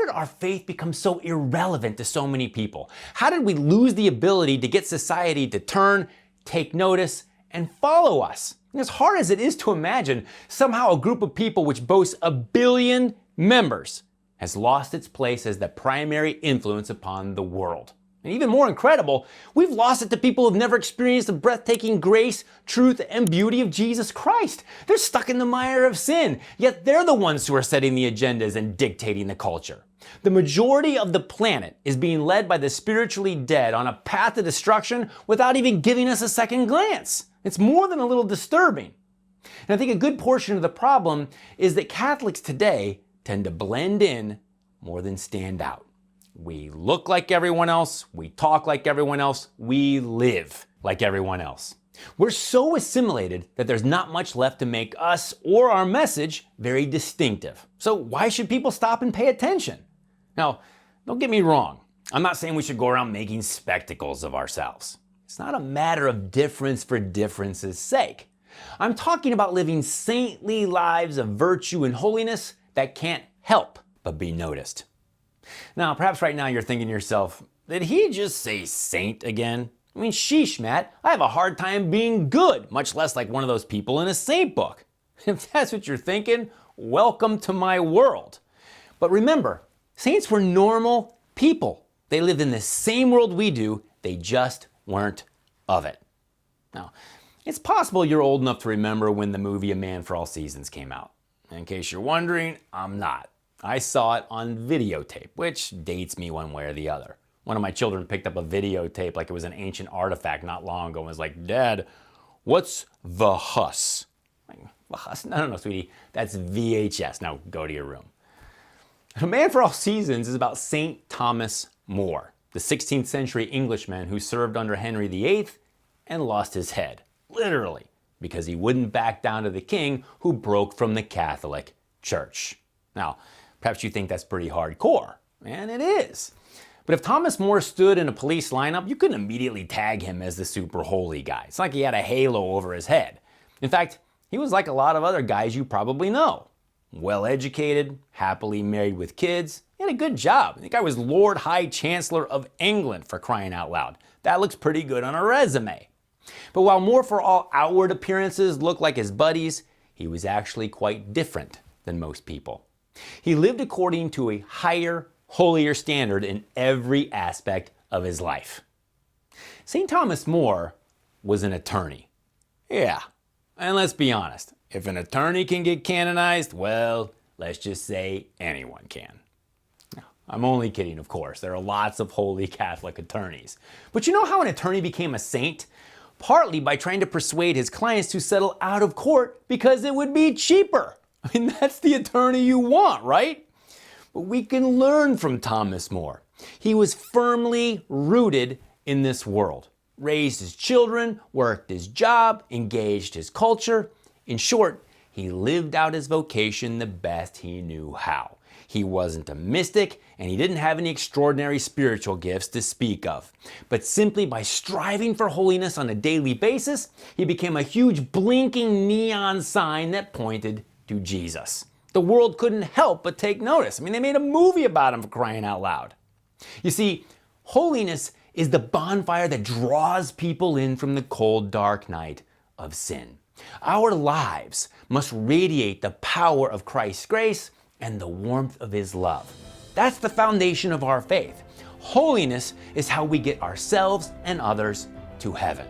did our faith become so irrelevant to so many people? How did we lose the ability to get society to turn, take notice, and follow us? And as hard as it is to imagine, somehow a group of people which boasts 1 billion members has lost its place as the primary influence upon the world. And even more incredible, we've lost it to people who've never experienced the breathtaking grace, truth, and beauty of Jesus Christ. They're stuck in the mire of sin, yet they're the ones who are setting the agendas and dictating the culture. The majority of the planet is being led by the spiritually dead on a path to destruction without even giving us a second glance. It's more than a little disturbing. And I think a good portion of the problem is that Catholics today tend to blend in more than stand out. We look like everyone else, we talk like everyone else, we live like everyone else. We're so assimilated that there's not much left to make us or our message very distinctive. So why should people stop and pay attention? Now, don't get me wrong. I'm not saying we should go around making spectacles of ourselves. It's not a matter of difference for difference's sake. I'm talking about living saintly lives of virtue and holiness that can't help but be noticed. Now, perhaps right now you're thinking to yourself, did he just say saint again? I mean, sheesh, Matt, I have a hard time being good, much less like one of those people in a saint book. If that's what you're thinking, welcome to my world. But remember, saints were normal people. They lived in the same world we do, they just weren't of it. Now, it's possible you're old enough to remember when the movie A Man for All Seasons came out. In case you're wondering, I'm not. I saw it on videotape, which dates me one way or the other. One of my children picked up a videotape like it was an ancient artifact not long ago and was like, "Dad, what's the Huss?" The Huss? No, sweetie, that's VHS. Now go to your room. A Man for All Seasons is about St. Thomas More, the 16th century Englishman who served under Henry VIII and lost his head, literally, because he wouldn't back down to the king who broke from the Catholic Church. Now, perhaps you think that's pretty hardcore, and it is. But if Thomas More stood in a police lineup, you couldn't immediately tag him as the super holy guy. It's like he had a halo over his head. In fact, he was like a lot of other guys you probably know. Well-educated, happily married with kids, he had a good job. The guy was Lord High Chancellor of England, for crying out loud. That looks pretty good on a resume. But while More for all outward appearances looked like his buddies, he was actually quite different than most people. He lived according to a higher, holier standard in every aspect of his life. St. Thomas More was an attorney. Yeah, and let's be honest, if an attorney can get canonized, well, let's just say anyone can. Now, I'm only kidding, of course. There are lots of holy Catholic attorneys. But you know how an attorney became a saint? Partly by trying to persuade his clients to settle out of court because it would be cheaper. I mean, that's the attorney you want, right? But we can learn from Thomas More. He was firmly rooted in this world. Raised his children, worked his job, engaged his culture. In short, he lived out his vocation the best he knew how. He wasn't a mystic, and he didn't have any extraordinary spiritual gifts to speak of. But simply by striving for holiness on a daily basis, he became a huge blinking neon sign that pointed to Jesus. The world couldn't help but take notice. I mean, they made a movie about him, for crying out loud. You see, holiness is the bonfire that draws people in from the cold, dark night of sin. Our lives must radiate the power of Christ's grace and the warmth of his love. That's the foundation of our faith. Holiness is how we get ourselves and others to heaven.